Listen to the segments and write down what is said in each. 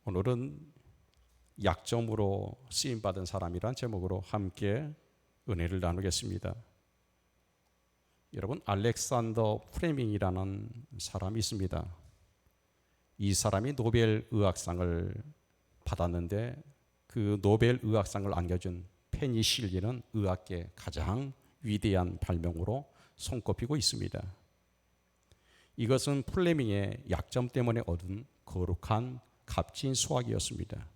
오늘은 약점으로 쓰임받은 사람이란 제목으로 함께 은혜를 나누겠습니다. 여러분, 알렉산더 프레밍이라는 사람이 있습니다. 이 사람이 노벨 의학상을 받았는데 그 노벨 의학상을 안겨준 페니실린은 의학계 가장 위대한 발명으로 손꼽히고 있습니다. 이것은 플레밍의 약점 때문에 얻은 거룩한 값진 수학이었습니다.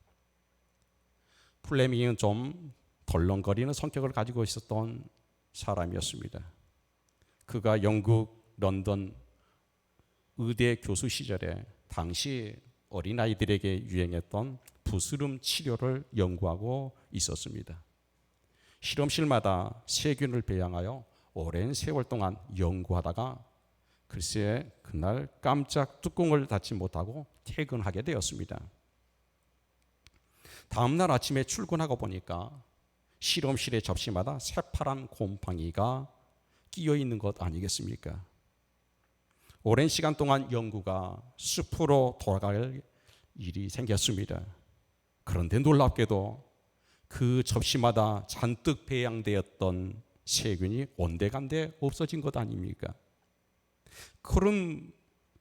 플레밍은 좀 덜렁거리는 성격을 가지고 있었던 사람이었습니다. 그가 영국 런던 의대 교수 시절에 당시 어린아이들에게 유행했던 부스름 치료를 연구하고 있었습니다. 실험실마다 세균을 배양하여 오랜 세월 동안 연구하다가 글쎄 그날 깜짝 뚜껑을 닫지 못하고 퇴근하게 되었습니다. 다음날 아침에 출근하고 보니까 실험실의 접시마다 새파란 곰팡이가 끼어 있는 것 아니겠습니까? 오랜 시간 동안 연구가 숲으로 돌아갈 일이 생겼습니다. 그런데 놀랍게도 그 접시마다 잔뜩 배양되었던 세균이 온데간데 없어진 것 아닙니까?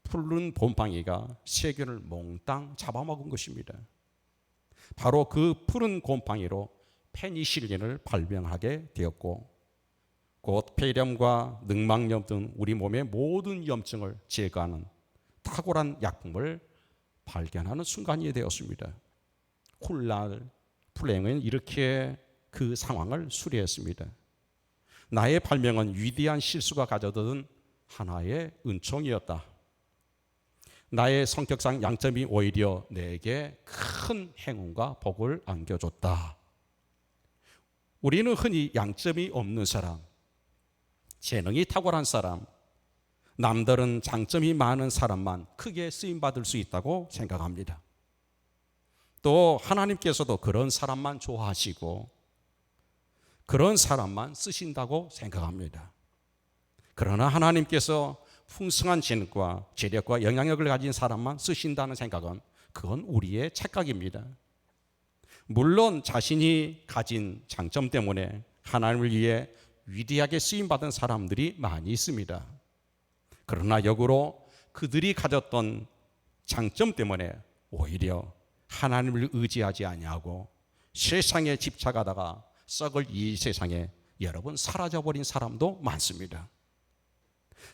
푸른 곰팡이가 세균을 몽땅 잡아먹은 것입니다. 바로 그 푸른 곰팡이로 페니실린을 발명하게 되었고 곧 폐렴과 늑막염 등 우리 몸의 모든 염증을 제거하는 탁월한 약품을 발견하는 순간이 되었습니다. 훌날 플랭은 이렇게 그 상황을 수리했습니다. 나의 발명은 위대한 실수가 가져다준 하나의 은총이었다. 나의 성격상 양점이 오히려 내게 큰 행운과 복을 안겨줬다. 우리는 흔히 양점이 없는 사람, 재능이 탁월한 사람, 남들은 장점이 많은 사람만 크게 쓰임받을 수 있다고 생각합니다. 또 하나님께서도 그런 사람만 좋아하시고 그런 사람만 쓰신다고 생각합니다. 그러나 하나님께서 풍성한 재능과 재력과 영향력을 가진 사람만 쓰신다는 생각은 그건 우리의 착각입니다. 물론 자신이 가진 장점 때문에 하나님을 위해 위대하게 쓰임받은 사람들이 많이 있습니다. 그러나 역으로 그들이 가졌던 장점 때문에 오히려 하나님을 의지하지 아니하고 세상에 집착하다가 썩을 이 세상에 여러분 사라져버린 사람도 많습니다.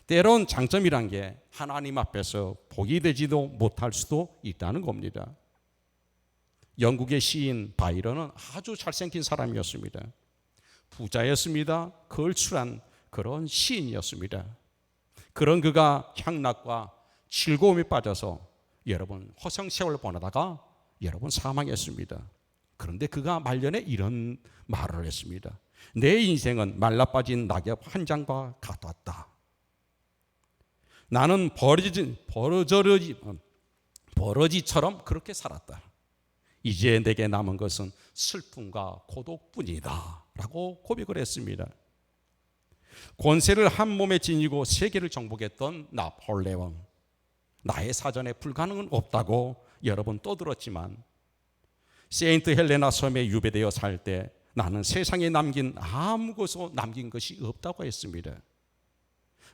때론 장점이란 게 하나님 앞에서 복이 되지도 못할 수도 있다는 겁니다. 영국의 시인 바이런은 아주 잘생긴 사람이었습니다. 부자였습니다. 걸출한 그런 시인이었습니다. 그런 그가 향락과 즐거움에 빠져서 여러분 허송세월 보내다가 여러분 사망했습니다. 그런데 그가 말년에 이런 말을 했습니다. 내 인생은 말라빠진 낙엽 한 장과 같았다. 나는 버러지처럼 그렇게 살았다. 이제 내게 남은 것은 슬픔과 고독뿐이다 라고 고백을 했습니다. 권세를 한 몸에 지니고 세계를 정복했던 나폴레옹, 나의 사전에 불가능은 없다고 여러분 떠들었지만 세인트 헬레나 섬에 유배되어 살 때 나는 세상에 남긴 아무것도 남긴 것이 없다고 했습니다.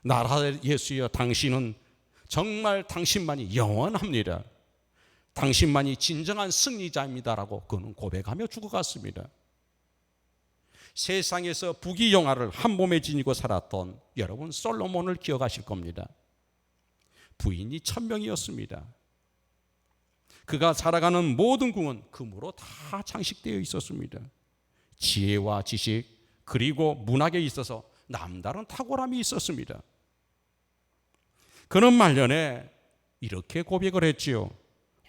나라 예수여, 당신은 정말 당신만이 영원합니다. 당신만이 진정한 승리자입니다라고 그는 고백하며 죽어갔습니다. 세상에서 부귀영화를 한 몸에 지니고 살았던 여러분 솔로몬을 기억하실 겁니다. 부인이 1000명이었습니다. 그가 살아가는 모든 궁은 금으로 다 장식되어 있었습니다. 지혜와 지식 그리고 문학에 있어서 남다른 탁월함이 있었습니다. 그는 말년에 이렇게 고백을 했지요.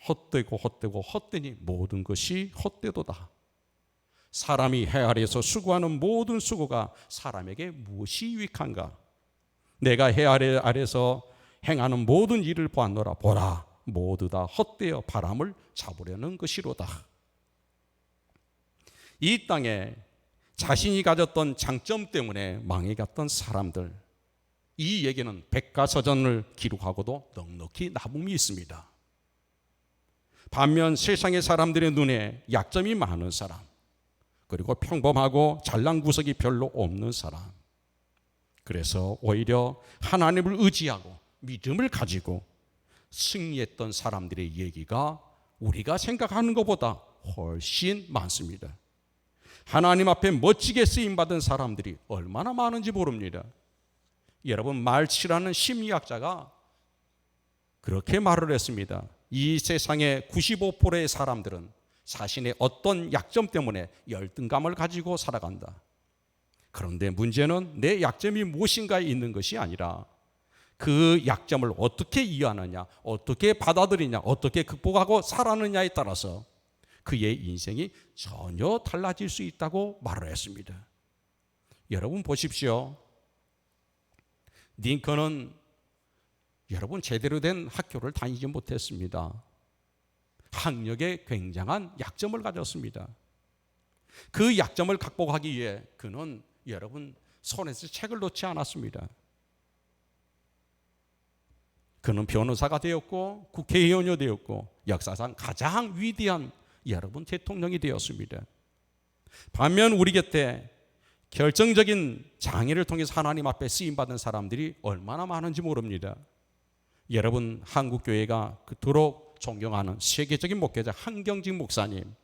헛되고 헛되고 헛되니 모든 것이 헛되도다. 사람이 해 아래에서 수고하는 모든 수고가 사람에게 무엇이 유익한가? 내가 해 아래에서 행하는 모든 일을 보았노라. 보라, 모두 다 헛되어 바람을 잡으려는 것이로다. 이 땅에 자신이 가졌던 장점 때문에 망해갔던 사람들, 이 얘기는 백과사전을 기록하고도 넉넉히 남음이 있습니다. 반면 세상의 사람들의 눈에 약점이 많은 사람, 그리고 평범하고 잘난 구석이 별로 없는 사람, 그래서 오히려 하나님을 의지하고 믿음을 가지고 승리했던 사람들의 얘기가 우리가 생각하는 것보다 훨씬 많습니다. 하나님 앞에 멋지게 쓰임받은 사람들이 얼마나 많은지 모릅니다. 여러분, 말치라는 심리학자가 그렇게 말을 했습니다. 이 세상의 95%의 사람들은 자신의 어떤 약점 때문에 열등감을 가지고 살아간다. 그런데 문제는 내 약점이 무엇인가에 있는 것이 아니라 그 약점을 어떻게 이해하느냐, 어떻게 받아들이냐, 어떻게 극복하고 살아느냐에 따라서 그의 인생이 전혀 달라질 수 있다고 말을 했습니다. 여러분 보십시오. 링컨은 여러분 제대로 된 학교를 다니지 못했습니다. 학력에 굉장한 약점을 가졌습니다. 그 약점을 극복하기 위해 그는 여러분 손에서 책을 놓지 않았습니다. 그는 변호사가 되었고 국회의원이 되었고 역사상 가장 위대한 여러분 대통령이 되었습니다. 반면 우리 곁에 결정적인 장애를 통해서 하나님 앞에 쓰임받은 사람들이 얼마나 많은지 모릅니다. 여러분, 한국교회가 그토록 존경하는 세계적인 목회자 한경직 목사님,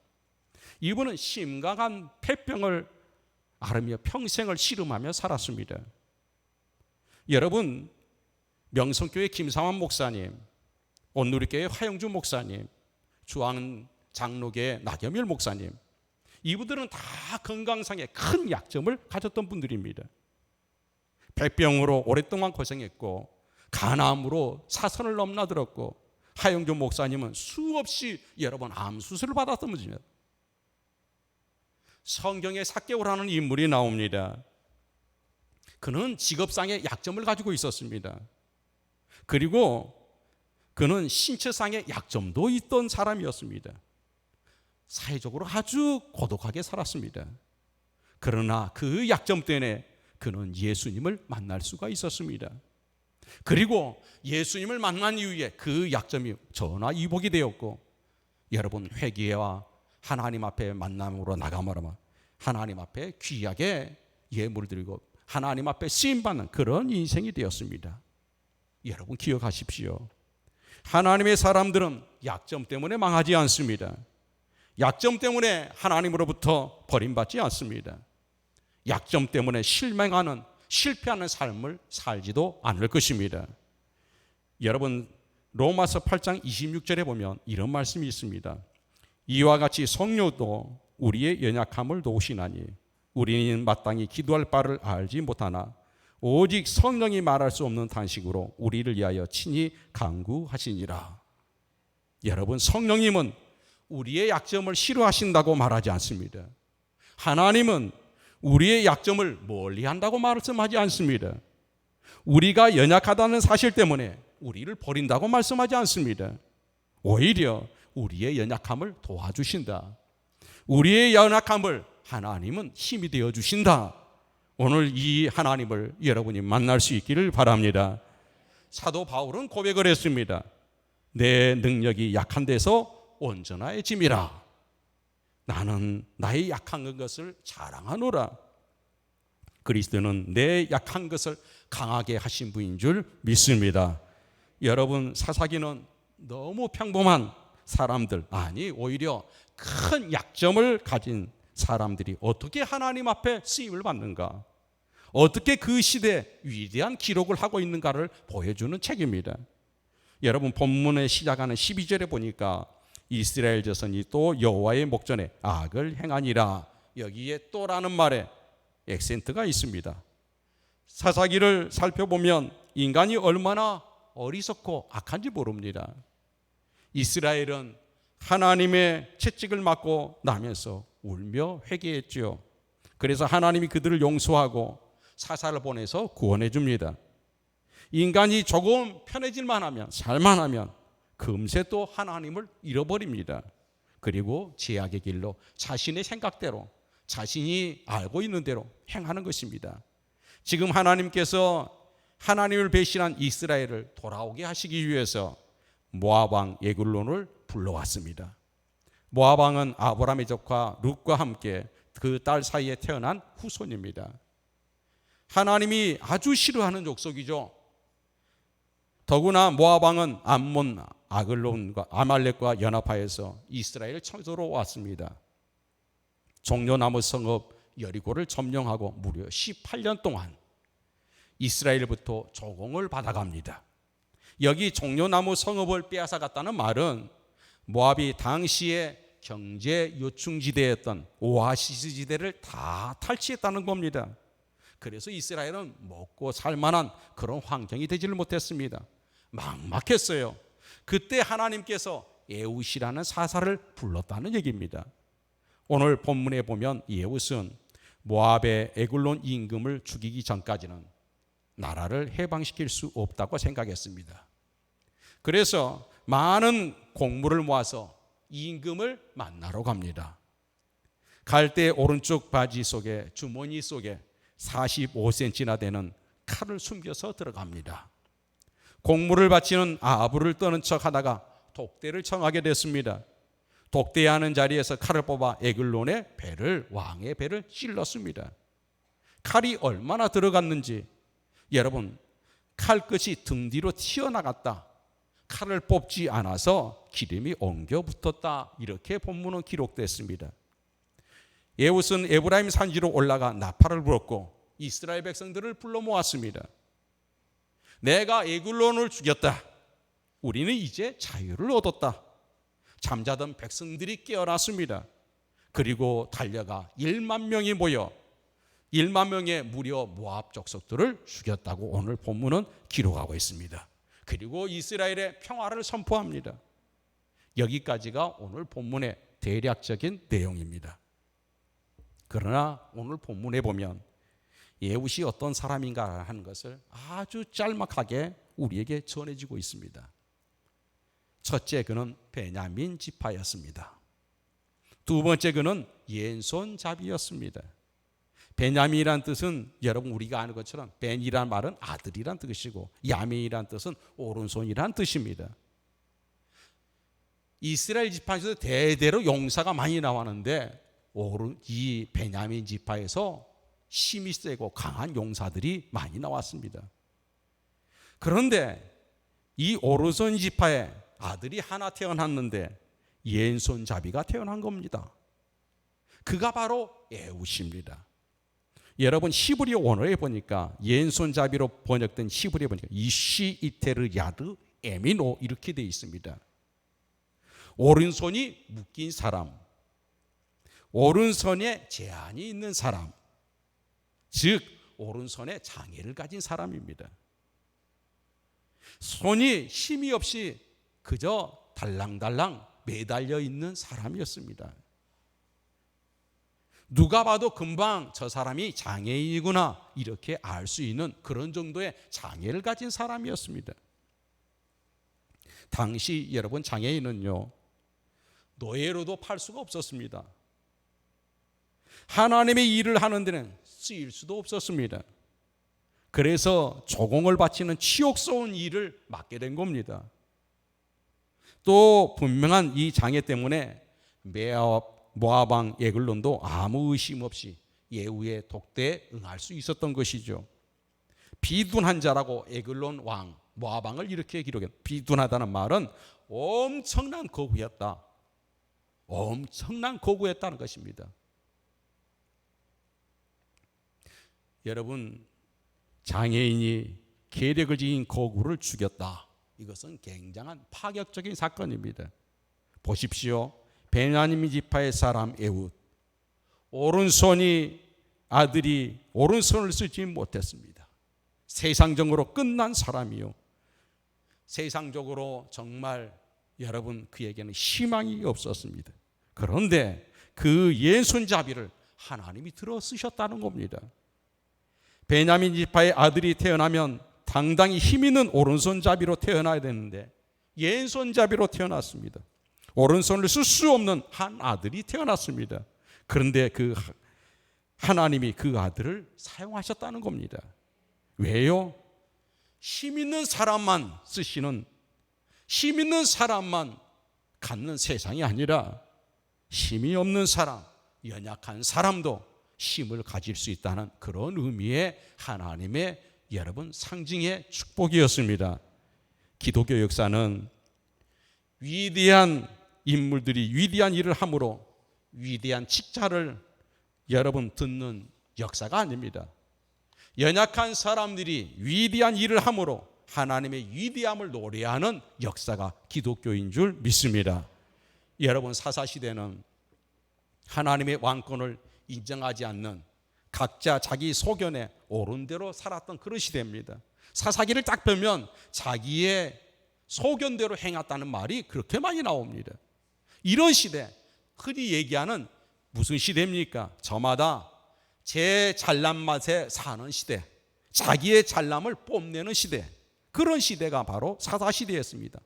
이분은 심각한 폐병을 앓으며 평생을 씨름하며 살았습니다. 여러분, 명성교회 김상환 목사님, 온누리교회 화영주 목사님, 주황 장로교회 나겸일 목사님, 이분들은 다 건강상의 큰 약점을 가졌던 분들입니다. 폐병으로 오랫동안 고생했고 간암으로 사선을 넘나들었고, 하영준 목사님은 수없이 여러 번 암 수술을 받았던 분입니다. 성경에 삭개오라는 인물이 나옵니다. 그는 직업상의 약점을 가지고 있었습니다. 그리고 그는 신체상의 약점도 있던 사람이었습니다. 사회적으로 아주 고독하게 살았습니다. 그러나 그 약점 때문에 그는 예수님을 만날 수가 있었습니다. 그리고 예수님을 만난 이후에 그 약점이 전화위복이 되었고, 여러분 회개와 하나님 앞에 만남으로 나가면 하나님 앞에 귀하게 예물을 드리고 하나님 앞에 쓰임받는 그런 인생이 되었습니다. 여러분 기억하십시오. 하나님의 사람들은 약점 때문에 망하지 않습니다. 약점 때문에 하나님으로부터 버림받지 않습니다. 약점 때문에 실패하는 삶을 살지도 않을 것입니다. 여러분, 로마서 8장 26절에 보면 이런 말씀이 있습니다. 이와 같이 성령도 우리의 연약함을 도우시나니 우리는 마땅히 기도할 바를 알지 못하나 오직 성령이 말할 수 없는 탄식으로 우리를 위하여 친히 간구하시니라. 여러분, 성령님은 우리의 약점을 싫어하신다고 말하지 않습니다. 하나님은 우리의 약점을 멀리한다고 말씀하지 않습니다. 우리가 연약하다는 사실 때문에 우리를 버린다고 말씀하지 않습니다. 오히려 우리의 연약함을 도와주신다. 우리의 연약함을 하나님은 힘이 되어 주신다. 오늘 이 하나님을 여러분이 만날 수 있기를 바랍니다. 사도 바울은 고백을 했습니다. 내 능력이 약한 데서 온전해짐이라. 나는 나의 약한 것을 자랑하노라. 그리스도는 내 약한 것을 강하게 하신 분인 줄 믿습니다. 여러분, 사사기는 너무 평범한 사람들, 아니 오히려 큰 약점을 가진 사람들이 어떻게 하나님 앞에 쓰임을 받는가, 어떻게 그 시대에 위대한 기록을 하고 있는가를 보여주는 책입니다. 여러분, 본문에 시작하는 12절에 보니까 이스라엘 자손이 또 여호와의 목전에 악을 행하니라. 여기에 또라는 말에 액센트가 있습니다. 사사기를 살펴보면 인간이 얼마나 어리석고 악한지 모릅니다. 이스라엘은 하나님의 채찍을 맞고 나면서 울며 회개했죠. 그래서 하나님이 그들을 용서하고 사사를 보내서 구원해 줍니다. 인간이 조금 편해질만 하면, 살만 하면 금세 또 하나님을 잃어버립니다. 그리고 죄악의 길로 자신의 생각대로, 자신이 알고 있는 대로 행하는 것입니다. 지금 하나님께서 하나님을 배신한 이스라엘을 돌아오게 하시기 위해서 모압 왕 에글론을 불러왔습니다. 모압 왕은 아브라함의 조카 룻과 함께 그 딸 사이에 태어난 후손입니다. 하나님이 아주 싫어하는 족속이죠. 더구나 모압 왕은 암몬, 아글론과 아말렉과 연합하여서 이스라엘 청소로 왔습니다. 종려나무 성읍 여리고를 점령하고 무려 18년 동안 이스라엘부터 조공을 받아갑니다. 여기 종려나무 성읍을 빼앗아갔다는 말은 모압이 당시에 경제 요충지대였던 오아시스 지대를 다 탈취했다는 겁니다. 그래서 이스라엘은 먹고 살만한 그런 환경이 되지를 못했습니다. 막막했어요. 그때 하나님께서 에웃이라는 사사를 불렀다는 얘기입니다. 오늘 본문에 보면 에웃은 모압의 에글론 임금을 죽이기 전까지는 나라를 해방시킬 수 없다고 생각했습니다. 그래서 많은 곡물을 모아서 임금을 만나러 갑니다. 갈 때 오른쪽 바지 속에, 주머니 속에 45cm나 되는 칼을 숨겨서 들어갑니다. 곡물을 바치는 아부를 떠는 척 하다가 독대를 청하게 됐습니다. 독대하는 자리에서 칼을 뽑아 에글론의 배를, 왕의 배를 찔렀습니다. 칼이 얼마나 들어갔는지, 여러분, 칼끝이 등 뒤로 튀어나갔다, 칼을 뽑지 않아서 기름이 엉겨 붙었다, 이렇게 본문은 기록됐습니다. 에웃은 에브라임 산지로 올라가 나팔을 불었고 이스라엘 백성들을 불러 모았습니다. 내가 에글론을 죽였다. 우리는 이제 자유를 얻었다. 잠자던 백성들이 깨어났습니다. 그리고 달려가 1만 명이 모여 1만 명의 무려 모압 족속들을 죽였다고 오늘 본문은 기록하고 있습니다. 그리고 이스라엘의 평화를 선포합니다. 여기까지가 오늘 본문의 대략적인 내용입니다. 그러나 오늘 본문에 보면 에웃이 어떤 사람인가 하는 것을 아주 짤막하게 우리에게 전해지고 있습니다. 첫째, 그는 베냐민 지파였습니다. 두 번째, 그는 왼손잡이였습니다. 베냐민이란 뜻은 여러분 우리가 아는 것처럼 벤이란 말은 아들이란 뜻이고 야민이란 뜻은 오른손이란 뜻입니다. 이스라엘 지파에서 대대로 용사가 많이 나왔는데 이 베냐민 지파에서 힘이 세고 강한 용사들이 많이 나왔습니다. 그런데 이 오른손 지파에 아들이 하나 태어났는데 왼손잡이가 태어난 겁니다. 그가 바로 에웃입니다. 여러분 히브리 원어에 보니까 왼손잡이로 번역된 히브리에 보니까 이시 이테르 야르 에미노 이렇게 되어 있습니다. 오른손이 묶인 사람, 오른손에 제한이 있는 사람, 즉 오른손에 장애를 가진 사람입니다. 손이 힘이 없이 그저 달랑달랑 매달려 있는 사람이었습니다. 누가 봐도 금방 저 사람이 장애인이구나 이렇게 알 수 있는 그런 정도의 장애를 가진 사람이었습니다. 당시 여러분 장애인은요 노예로도 팔 수가 없었습니다. 하나님의 일을 하는 데는 쓰일 수도 없었습니다. 그래서 조공을 바치는 치욕스러운 일을 맡게 된 겁니다. 또 분명한 이 장애 때문에 모압 왕 에글론도 아무 의심 없이 예후의 독대에 응할 수 있었던 것이죠. 비둔한 자라고 에글론 왕 모압 왕을 이렇게 기록했다. 비둔하다는 말은 엄청난 거구였다. 엄청난 거구였다는 것입니다. 여러분, 장애인이 계력을 지닌 거구를 죽였다. 이것은 굉장한 파격적인 사건입니다. 보십시오. 베냐민 지파의 사람 에웃, 오른손이 아들이 오른손을 쓰지 못했습니다. 세상적으로 끝난 사람이요. 세상적으로 정말 여러분 그에게는 희망이 없었습니다. 그런데 그 왼손잡이를 하나님이 들어 쓰셨다는 겁니다. 베냐민 지파의 아들이 태어나면 당당히 힘 있는 오른손잡이로 태어나야 되는데 왼손잡이로 태어났습니다. 오른손을 쓸 수 없는 한 아들이 태어났습니다. 그런데 그 하나님이 그 아들을 사용하셨다는 겁니다. 왜요? 힘 있는 사람만 쓰시는, 힘 있는 사람만 갖는 세상이 아니라 힘이 없는 사람, 연약한 사람도 힘을 가질 수 있다는 그런 의미의 하나님의 여러분 상징의 축복이었습니다. 기독교 역사는 위대한 인물들이 위대한 일을 함으로 위대한 칭찬을 여러분 듣는 역사가 아닙니다. 연약한 사람들이 위대한 일을 함으로 하나님의 위대함을 노래하는 역사가 기독교인 줄 믿습니다. 여러분, 사사시대는 하나님의 왕권을 인정하지 않는 각자 자기 소견에 옳은 대로 살았던 그런 시대입니다. 사사기를 딱 보면 자기의 소견대로 행했다는 말이 그렇게 많이 나옵니다. 이런 시대, 흔히 얘기하는 무슨 시대입니까? 저마다 제 잘난 맛에 사는 시대, 자기의 잘남을 뽐내는 시대, 그런 시대가 바로 사사시대였습니다.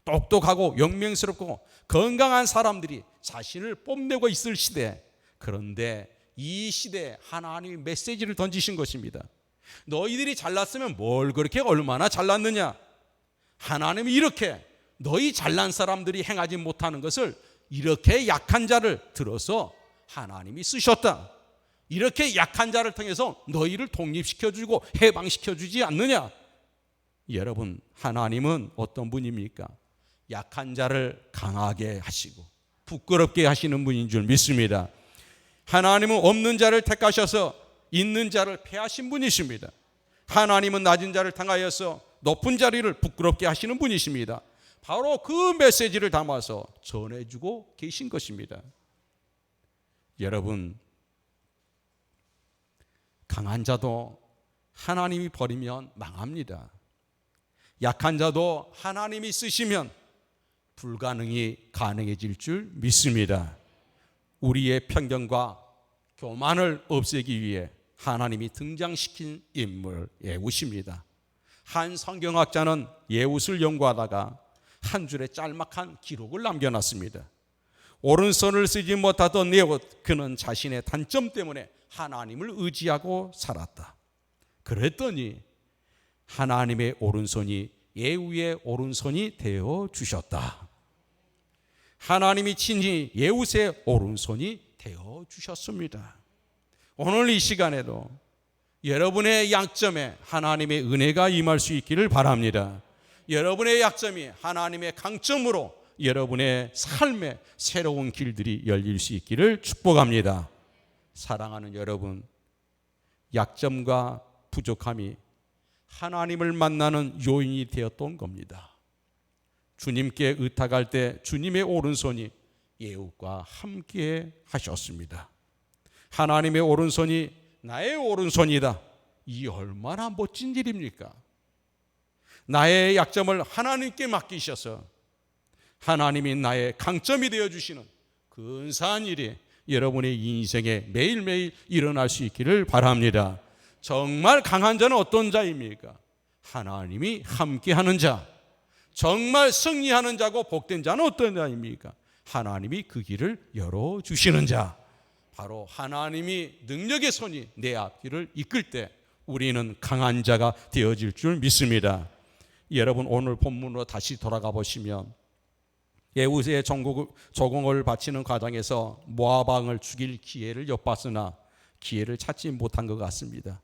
똑똑하고 영명스럽고 건강한 사람들이 자신을 뽐내고 있을 시대. 그런데 이 시대에 하나님이 메시지를 던지신 것입니다. 너희들이 잘났으면 뭘 그렇게 얼마나 잘났느냐? 하나님이 이렇게 너희 잘난 사람들이 행하지 못하는 것을 이렇게 약한 자를 들어서 하나님이 쓰셨다. 이렇게 약한 자를 통해서 너희를 독립시켜주고 해방시켜주지 않느냐? 여러분, 하나님은 어떤 분입니까? 약한 자를 강하게 하시고 부끄럽게 하시는 분인 줄 믿습니다. 하나님은 없는 자를 택하셔서 있는 자를 폐하신 분이십니다. 하나님은 낮은 자를 당하여서 높은 자리를 부끄럽게 하시는 분이십니다. 바로 그 메시지를 담아서 전해주고 계신 것입니다. 여러분, 강한 자도 하나님이 버리면 망합니다. 약한 자도 하나님이 쓰시면 불가능이 가능해질 줄 믿습니다. 우리의 편견과 교만을 없애기 위해 하나님이 등장시킨 인물 예후십니다. 한 성경학자는 예후를 연구하다가 한 줄의 짤막한 기록을 남겨놨습니다. 오른손을 쓰지 못하던 예후, 그는 자신의 단점 때문에 하나님을 의지하고 살았다. 그랬더니 하나님의 오른손이 예후의 오른손이 되어 주셨다. 하나님이 친히 예후의 오른손이 되어 주셨습니다. 오늘 이 시간에도 여러분의 약점에 하나님의 은혜가 임할 수 있기를 바랍니다. 여러분의 약점이 하나님의 강점으로 여러분의 삶에 새로운 길들이 열릴 수 있기를 축복합니다. 사랑하는 여러분, 약점과 부족함이 하나님을 만나는 요인이 되었던 겁니다. 주님께 의탁할 때 주님의 오른손이 예후과 함께 하셨습니다. 하나님의 오른손이 나의 오른손이다. 이 얼마나 멋진 일입니까? 나의 약점을 하나님께 맡기셔서 하나님이 나의 강점이 되어주시는 근사한 일이 여러분의 인생에 매일매일 일어날 수 있기를 바랍니다. 정말 강한 자는 어떤 자입니까? 하나님이 함께하는 자. 정말 승리하는 자고 복된 자는 어떤 자입니까? 하나님이 그 길을 열어주시는 자. 바로 하나님이 능력의 손이 내 앞길을 이끌 때 우리는 강한 자가 되어질 줄 믿습니다. 여러분, 오늘 본문으로 다시 돌아가 보시면 예후의 조공을 바치는 과정에서 모압 왕을 죽일 기회를 엿봤으나 기회를 찾지 못한 것 같습니다.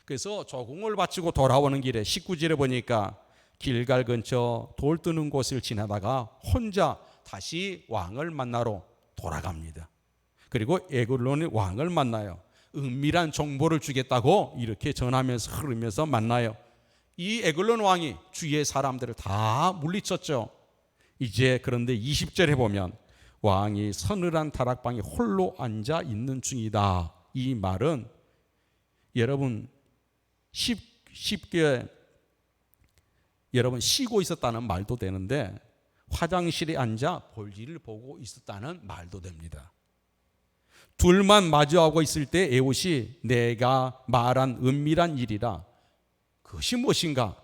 그래서 조공을 바치고 돌아오는 길에 19절에 보니까 길갈 근처 돌 뜨는 곳을 지나다가 혼자 다시 왕을 만나러 돌아갑니다. 그리고 에글론의 왕을 만나요. 은밀한 정보를 주겠다고 이렇게 전하면서 흐르면서 만나요. 이 에글론 왕이 주위의 사람들을 다 물리쳤죠. 이제 그런데 20절에 보면 왕이 서늘한 다락방에 홀로 앉아 있는 중이다. 이 말은 여러분 쉽게 여러분 쉬고 있었다는 말도 되는데 화장실에 앉아 볼일을 보고 있었다는 말도 됩니다. 둘만 마주하고 있을 때 에훗이 내가 말한 은밀한 일이라 그것이 무엇인가?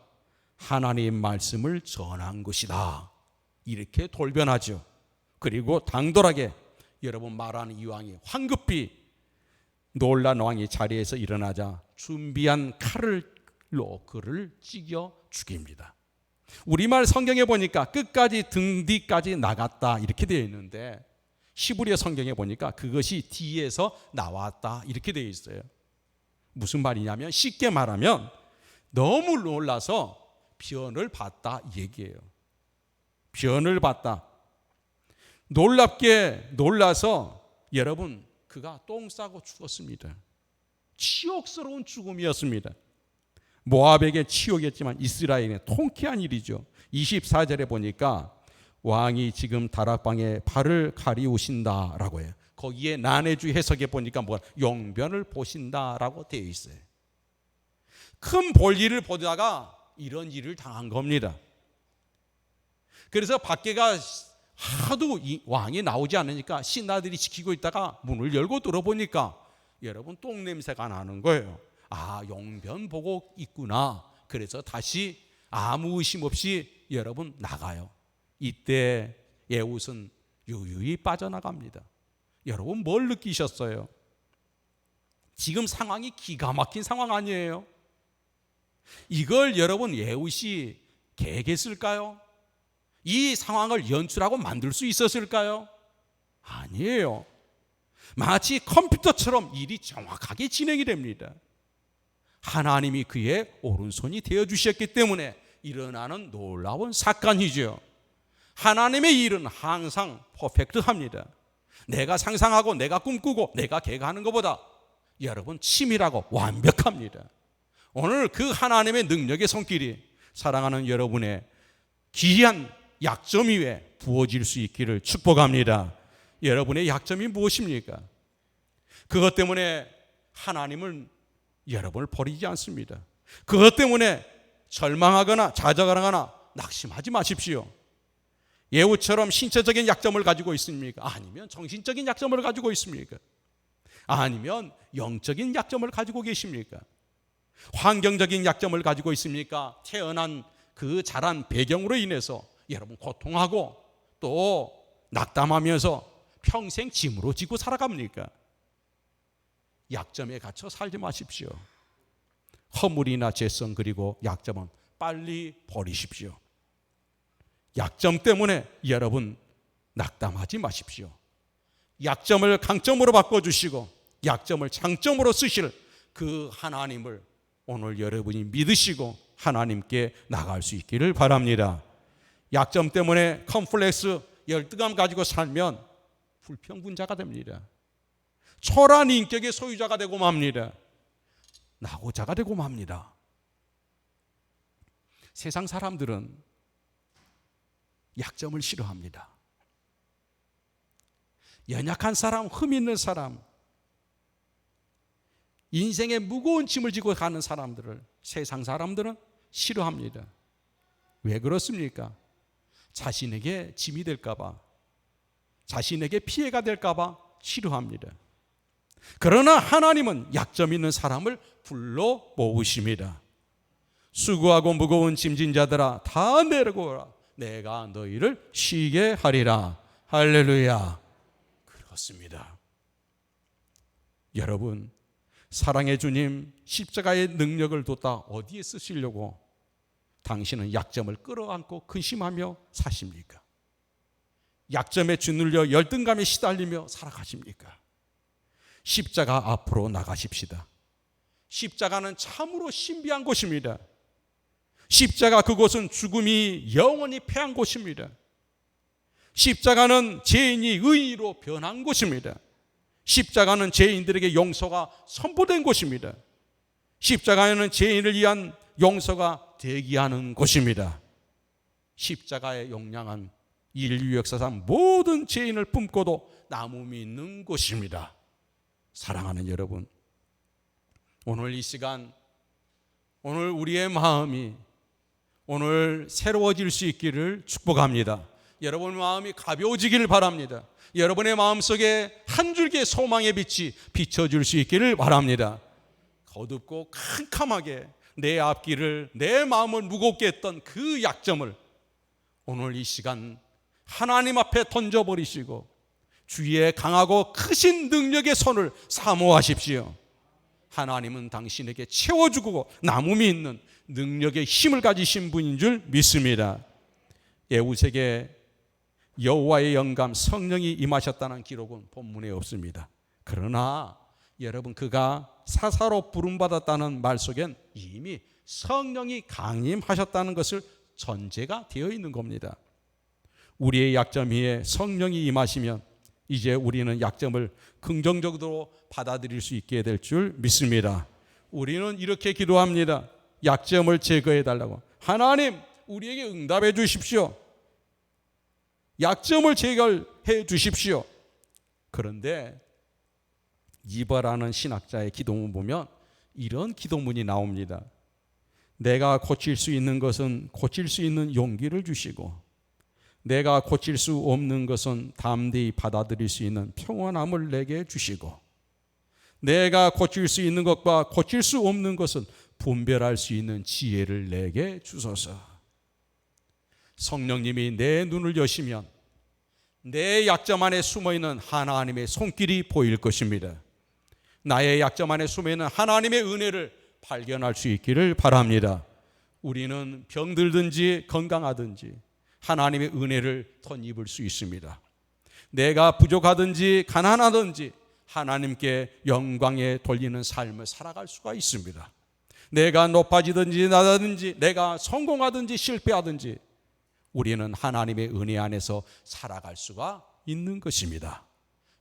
하나님의 말씀을 전한 것이다. 이렇게 돌변하죠. 그리고 당돌하게 여러분 말하는 이 왕이 황급히 놀란 왕이 자리에서 일어나자 준비한 칼로 그를 찢겨 죽입니다. 우리말 성경에 보니까 끝까지 등 뒤까지 나갔다 이렇게 되어 있는데 히브리어 성경에 보니까 그것이 뒤에서 나왔다 이렇게 되어 있어요. 무슨 말이냐면 쉽게 말하면 너무 놀라서 변을 봤다 이 얘기예요. 변을 봤다. 놀랍게 놀라서 여러분 그가 똥 싸고 죽었습니다. 치욕스러운 죽음이었습니다. 모압에게 치욕이었지만 이스라엘에게 통쾌한 일이죠. 24절에 보니까 왕이 지금 다락방에 발을 가리우신다라고 해요. 거기에 난해주 해석에 보니까 용변을 보신다라고 되어 있어요. 큰 볼일을 보다가 이런 일을 당한 겁니다. 그래서 밖에가 하도 왕이 나오지 않으니까 신하들이 지키고 있다가 문을 열고 들어보니까 여러분 똥 냄새가 나는 거예요. 아, 용변 보고 있구나. 그래서 다시 아무 의심 없이 여러분 나가요. 이때 에훗은 유유히 빠져나갑니다. 여러분 뭘 느끼셨어요? 지금 상황이 기가 막힌 상황 아니에요? 이걸 여러분 에훗이 계획했을까요? 이 상황을 연출하고 만들 수 있었을까요? 아니에요. 마치 컴퓨터처럼 일이 정확하게 진행이 됩니다. 하나님이 그의 오른손이 되어주셨기 때문에 일어나는 놀라운 사건이죠. 하나님의 일은 항상 퍼펙트합니다. 내가 상상하고 내가 꿈꾸고 내가 계획하는 것보다 여러분 치밀하고 완벽합니다. 오늘 그 하나님의 능력의 손길이 사랑하는 여러분의 귀한 약점 위에 부어질 수 있기를 축복합니다. 여러분의 약점이 무엇입니까? 그것 때문에 하나님은 여러분을 버리지 않습니다. 그것 때문에 절망하거나 좌절하거나 낙심하지 마십시오. 에훗처럼 신체적인 약점을 가지고 있습니까? 아니면 정신적인 약점을 가지고 있습니까? 아니면 영적인 약점을 가지고 계십니까? 환경적인 약점을 가지고 있습니까? 태어난 그 자란 배경으로 인해서 여러분 고통하고 또 낙담하면서 평생 짐으로 지고 살아갑니까? 약점에 갇혀 살지 마십시오. 허물이나 죄성 그리고 약점은 빨리 버리십시오. 약점 때문에 여러분 낙담하지 마십시오. 약점을 강점으로 바꿔주시고 약점을 장점으로 쓰실 그 하나님을 오늘 여러분이 믿으시고 하나님께 나갈 수 있기를 바랍니다. 약점 때문에 컴플렉스, 열등감 가지고 살면 불평분자가 됩니다. 초라한 인격의 소유자가 되고 맙니다. 낙오자가 되고 맙니다. 세상 사람들은 약점을 싫어합니다. 연약한 사람, 흠 있는 사람, 인생의 무거운 짐을 지고 가는 사람들을 세상 사람들은 싫어합니다. 왜 그렇습니까? 자신에게 짐이 될까 봐, 자신에게 피해가 될까 봐 싫어합니다. 그러나 하나님은 약점 있는 사람을 불러 모으십니다. 수고하고 무거운 짐진 자들아 다 내려오라. 내가 너희를 쉬게 하리라. 할렐루야. 그렇습니다. 여러분, 사랑의 주님 십자가의 능력을 뒀다 어디에 쓰시려고 당신은 약점을 끌어안고 근심하며 사십니까? 약점에 짓눌려 열등감에 시달리며 살아가십니까? 십자가 앞으로 나가십시다. 십자가는 참으로 신비한 곳입니다. 십자가 그곳은 죽음이 영원히 패한 곳입니다. 십자가는 죄인이 의인으로 변한 곳입니다. 십자가는 죄인들에게 용서가 선포된 곳입니다. 십자가에는 죄인을 위한 용서가 대기하는 곳입니다. 십자가의 용량한 인류 역사상 모든 죄인을 품고도 남음이 있는 곳입니다. 사랑하는 여러분, 오늘 이 시간, 오늘 우리의 마음이 오늘 새로워질 수 있기를 축복합니다. 여러분의 마음이 가벼워지기를 바랍니다. 여러분의 마음속에 한 줄기의 소망의 빛이 비춰줄 수 있기를 바랍니다. 거듭고 캄캄하게 내 앞길을, 내 마음을 무겁게 했던 그 약점을 오늘 이 시간 하나님 앞에 던져버리시고 주의 강하고 크신 능력의 손을 사모하십시오. 하나님은 당신에게 채워주고 남음이 있는 능력의 힘을 가지신 분인 줄 믿습니다. 에우색에 여호와의 영감 성령이 임하셨다는 기록은 본문에 없습니다. 그러나 여러분, 그가 사사로 부름받았다는 말 속엔 이미 성령이 강림하셨다는 것을 전제가 되어 있는 겁니다. 우리의 약점 위에 성령이 임하시면 이제 우리는 약점을 긍정적으로 받아들일 수 있게 될 줄 믿습니다. 우리는 이렇게 기도합니다. 약점을 제거해 달라고. 하나님, 우리에게 응답해 주십시오. 약점을 제거해 주십시오. 그런데 이바라는 신학자의 기도문 보면 이런 기도문이 나옵니다. 내가 고칠 수 있는 것은 고칠 수 있는 용기를 주시고, 내가 고칠 수 없는 것은 담대히 받아들일 수 있는 평안함을 내게 주시고, 내가 고칠 수 있는 것과 고칠 수 없는 것은 분별할 수 있는 지혜를 내게 주소서. 성령님이 내 눈을 여시면 내 약점 안에 숨어있는 하나님의 손길이 보일 것입니다. 나의 약점 안에 숨어있는 하나님의 은혜를 발견할 수 있기를 바랍니다. 우리는 병들든지 건강하든지 하나님의 은혜를 덧입을 수 있습니다. 내가 부족하든지 가난하든지 하나님께 영광에 돌리는 삶을 살아갈 수가 있습니다. 내가 높아지든지 낮아든지, 내가 성공하든지 실패하든지 우리는 하나님의 은혜 안에서 살아갈 수가 있는 것입니다.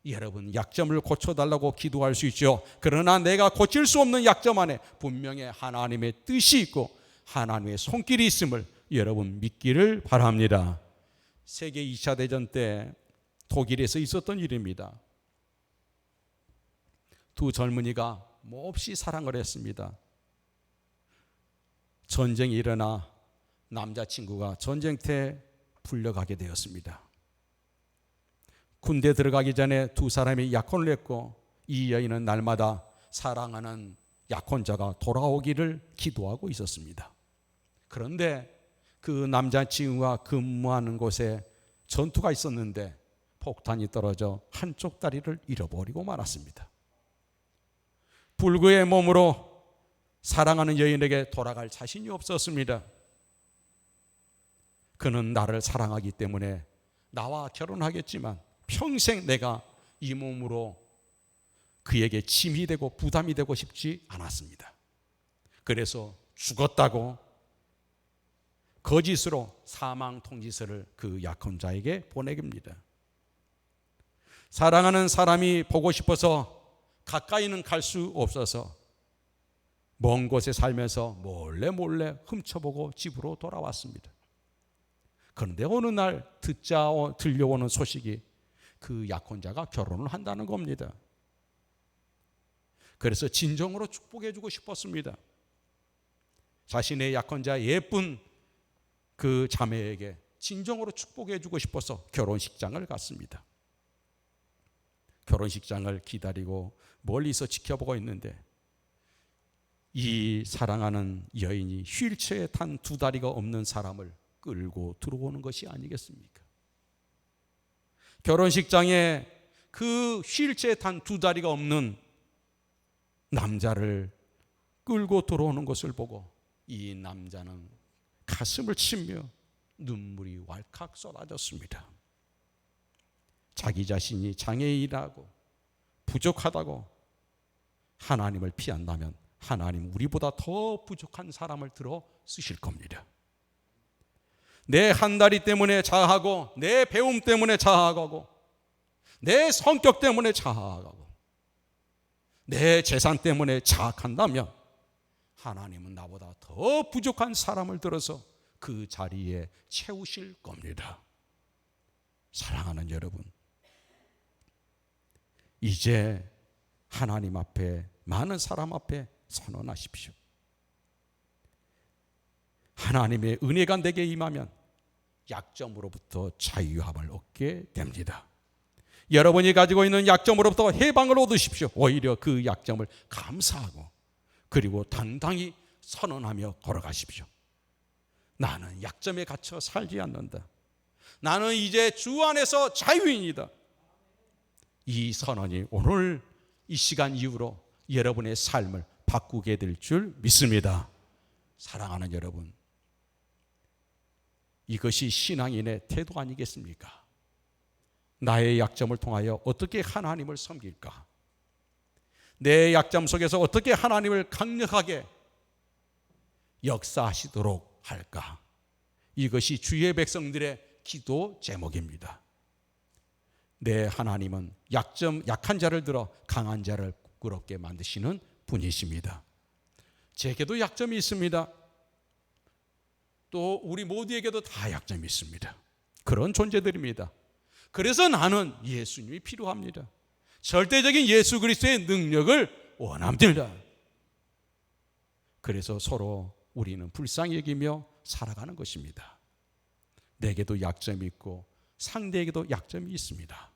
여러분, 약점을 고쳐달라고 기도할 수 있죠. 그러나 내가 고칠 수 없는 약점 안에 분명히 하나님의 뜻이 있고 하나님의 손길이 있음을 여러분 믿기를 바랍니다. 세계 2차 대전 때 독일에서 있었던 일입니다. 두 젊은이가 몹시 사랑을 했습니다. 전쟁이 일어나 남자친구가 전쟁터에 불려가게 되었습니다. 군대 들어가기 전에 두 사람이 약혼을 했고, 이 여인은 날마다 사랑하는 약혼자가 돌아오기를 기도하고 있었습니다. 그런데 그 남자친구가 근무하는 곳에 전투가 있었는데 폭탄이 떨어져 한쪽 다리를 잃어버리고 말았습니다. 불구의 몸으로 사랑하는 여인에게 돌아갈 자신이 없었습니다. 그는 나를 사랑하기 때문에 나와 결혼하겠지만 평생 내가 이 몸으로 그에게 짐이 되고 부담이 되고 싶지 않았습니다. 그래서 죽었다고 거짓으로 사망 통지서를 그 약혼자에게 보내깁니다. 사랑하는 사람이 보고 싶어서 가까이는 갈 수 없어서 먼 곳에 살면서 몰래 훔쳐보고 집으로 돌아왔습니다. 그런데 어느 날 들려오는 소식이 그 약혼자가 결혼을 한다는 겁니다. 그래서 진정으로 축복해 주고 싶었습니다. 자신의 약혼자 예쁜 그 자매에게 진정으로 축복해 주고 싶어서 결혼식장을 갔습니다. 결혼식장을 기다리고 멀리서 지켜보고 있는데 이 사랑하는 여인이 휠체어에 탄 두 다리가 없는 사람을 끌고 들어오는 것이 아니겠습니까? 결혼식장에 그 휠체어에 탄 두 다리가 없는 남자를 끌고 들어오는 것을 보고 이 남자는 가슴을 치며 눈물이 왈칵 쏟아졌습니다. 자기 자신이 장애인이라고 부족하다고 하나님을 피한다면 하나님 우리보다 더 부족한 사람을 들어 쓰실 겁니다. 내 한 다리 때문에 자하고, 내 배움 때문에 자하고, 내 성격 때문에 자하고, 내 재산 때문에 자학한다면 하나님은 나보다 더 부족한 사람을 들어서 그 자리에 채우실 겁니다. 사랑하는 여러분, 이제 하나님 앞에, 많은 사람 앞에 선언하십시오. 하나님의 은혜가 내게 임하면 약점으로부터 자유함을 얻게 됩니다. 여러분이 가지고 있는 약점으로부터 해방을 얻으십시오. 오히려 그 약점을 감사하고 그리고 당당히 선언하며 걸어가십시오. 나는 약점에 갇혀 살지 않는다. 나는 이제 주 안에서 자유인이다. 이 선언이 오늘 이 시간 이후로 여러분의 삶을 바꾸게 될 줄 믿습니다. 사랑하는 여러분, 이것이 신앙인의 태도 아니겠습니까? 나의 약점을 통하여 어떻게 하나님을 섬길까? 내 약점 속에서 어떻게 하나님을 강력하게 역사하시도록 할까? 이것이 주의 백성들의 기도 제목입니다. 내 하나님은 약한 자를 들어 강한 자를 부끄럽게 만드시는 분이십니다. 제게도 약점이 있습니다. 또 우리 모두에게도 다 약점이 있습니다. 그런 존재들입니다. 그래서 나는 예수님이 필요합니다. 절대적인 예수 그리스도의 능력을 원합니다. 그래서 서로 우리는 불쌍히 여기며 살아가는 것입니다. 내게도 약점이 있고 상대에게도 약점이 있습니다.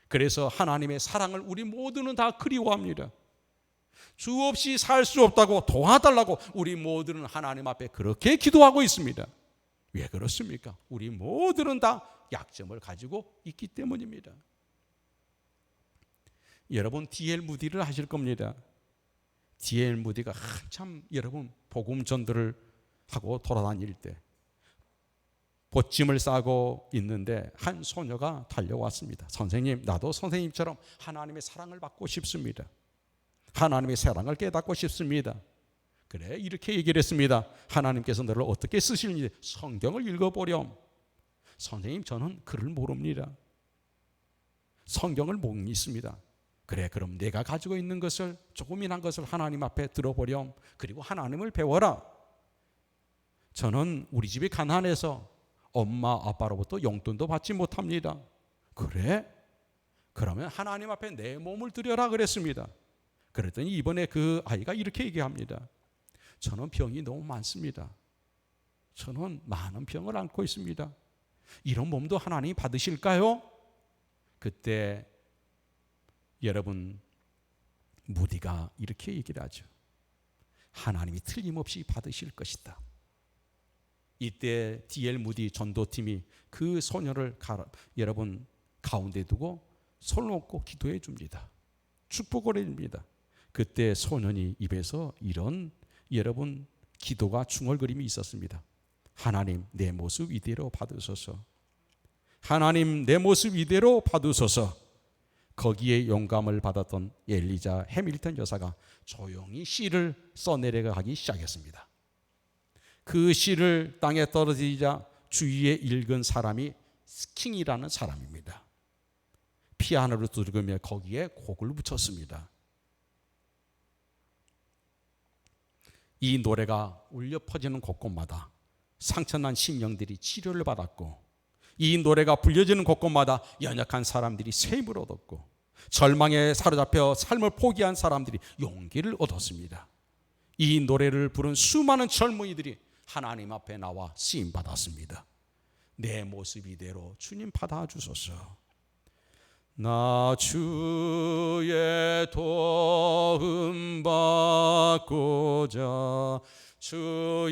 그래서 하나님의 사랑을 우리 모두는 다 그리워합니다. 주 없이 살 수 없다고 도와달라고 우리 모두는 하나님 앞에 그렇게 기도하고 있습니다. 왜 그렇습니까? 우리 모두는 다 약점을 가지고 있기 때문입니다. 여러분 D.L. 무디를 아실 겁니다. D.L. 무디가 한참 여러분 복음 전도를 하고 돌아다닐 때 보찜을 싸고 있는데 한 소녀가 달려왔습니다. 선생님, 나도 선생님처럼 하나님의 사랑을 받고 싶습니다. 하나님의 사랑을 깨닫고 싶습니다. 그래, 이렇게 얘기를 했습니다. 하나님께서 너를 어떻게 쓰시는지 성경을 읽어보렴. 선생님, 저는 글을 모릅니다. 성경을 못 읽습니다. 그래, 그럼 내가 가지고 있는 것을, 조금이난 것을 하나님 앞에 들어보렴. 그리고 하나님을 배워라. 저는 우리 집이 가난해서 엄마 아빠로부터 용돈도 받지 못합니다. 그래? 그러면 하나님 앞에 내 몸을 드려라 그랬습니다. 그랬더니 이번에 그 아이가 이렇게 얘기합니다. 저는 병이 너무 많습니다. 저는 많은 병을 앓고 있습니다. 이런 몸도 하나님이 받으실까요? 그때 여러분 무디가 이렇게 얘기를 하죠. 하나님이 틀림없이 받으실 것이다. 이때 D.L. 무디 전도팀이 그 소녀를 여러분 가운데 두고 손을 얹고 기도해 줍니다. 축복을 해줍니다. 그때 소년이 입에서 이런 여러분 기도가 중얼거림이 있었습니다. 하나님, 내 모습 이대로 받으소서. 하나님, 내 모습 이대로 받으소서. 거기에 영감을 받았던 엘리자 해밀턴 여사가 조용히 시를 써내려가기 시작했습니다. 그 시를 땅에 떨어지자 주위에 읽은 사람이 스킹이라는 사람입니다. 피아노를 두르며 거기에 곡을 붙였습니다. 이 노래가 울려 퍼지는 곳곳마다 상처난 심령들이 치료를 받았고, 이 노래가 불려지는 곳곳마다 연약한 사람들이 샘을 얻었고, 절망에 사로잡혀 삶을 포기한 사람들이 용기를 얻었습니다. 이 노래를 부른 수많은 젊은이들이 하나님 앞에 나와 쓰임 받았습니다. 내 모습 이대로 주님 받아주소서. 나 주의 도움 받고자 주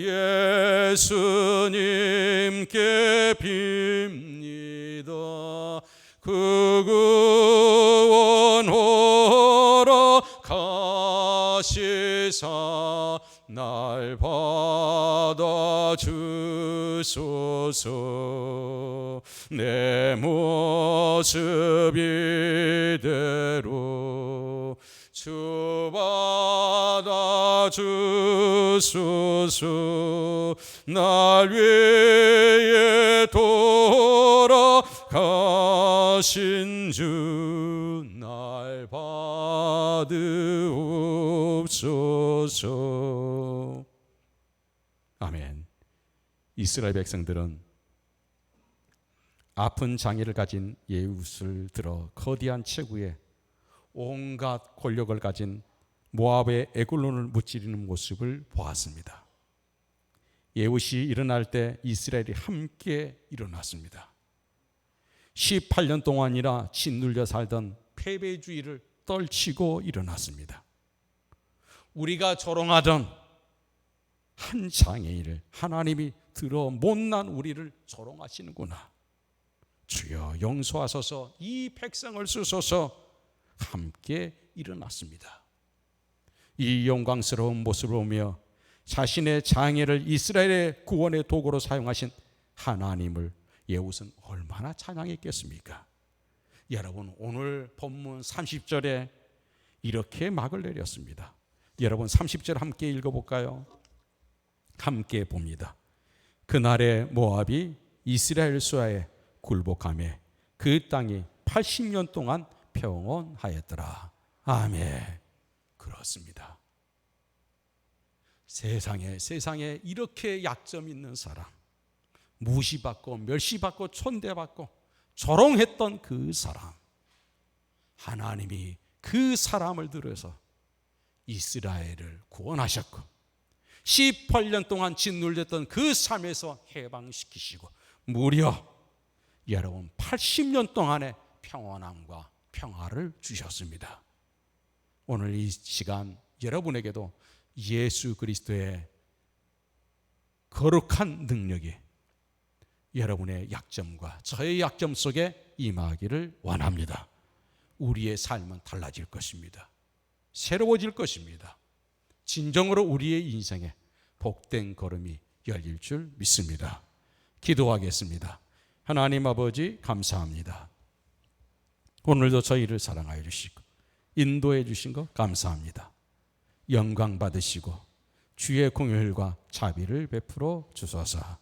예수님께 빕니다. 그 구원하러 가시사 날 받아주소서. 내 모습 이대로 주 받아주소서. 날 위해 돌아가신 주 날 받으옵소서. 아멘. 이스라엘 백성들은 아픈 장애를 가진 예웃을 들어 거대한 체구에 온갖 권력을 가진 모압의 에글론을 무찌르는 모습을 보았습니다. 예웃이 일어날 때 이스라엘이 함께 일어났습니다. 18년 동안이나 짓눌려 살던 패배주의를 떨치고 일어났습니다. 우리가 조롱하던 한 장애인을 하나님이 들어 못난 우리를 조롱하시는구나. 주여 용서하소서, 이 백성을 쓰소서. 함께 일어났습니다. 이 영광스러운 모습을 보며 자신의 장애를 이스라엘의 구원의 도구로 사용하신 하나님을 예후는 얼마나 찬양했겠습니까? 여러분, 오늘 본문 30절에 이렇게 막을 내렸습니다. 여러분, 30절 함께 읽어볼까요? 함께 봅니다. 그날에 모압이 이스라엘 수하에 굴복하며 그 땅이 80년 동안 평온하였더라. 아멘. 그렇습니다. 세상에 이렇게 약점 있는 사람, 무시받고 멸시받고 촌대받고 조롱했던 그 사람, 하나님이 그 사람을 들어서 이스라엘을 구원하셨고 18년 동안 짓눌렸던 그 삶에서 해방시키시고 무려 여러분 80년 동안의 평안함과 평화를 주셨습니다. 오늘 이 시간 여러분에게도 예수 그리스도의 거룩한 능력이 여러분의 약점과 저의 약점 속에 임하기를 원합니다. 우리의 삶은 달라질 것입니다. 새로워질 것입니다. 진정으로 우리의 인생에 복된 걸음이 열릴 줄 믿습니다. 기도하겠습니다. 하나님 아버지, 감사합니다. 오늘도 저희를 사랑하여 주시고 인도해 주신 것 감사합니다. 영광 받으시고 주의 공효율과 자비를 베풀어 주소서.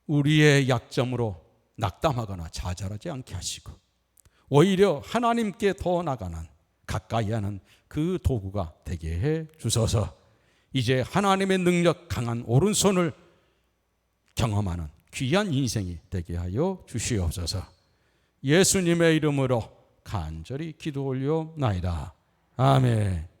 우리의 약점으로 낙담하거나 좌절하지 않게 하시고 오히려 하나님께 더 나가는 가까이 하는 그 도구가 되게 해 주소서. 이제 하나님의 능력 강한 오른손을 경험하는 귀한 인생이 되게 하여 주시옵소서. 예수님의 이름으로 간절히 기도 올려나이다. 아멘.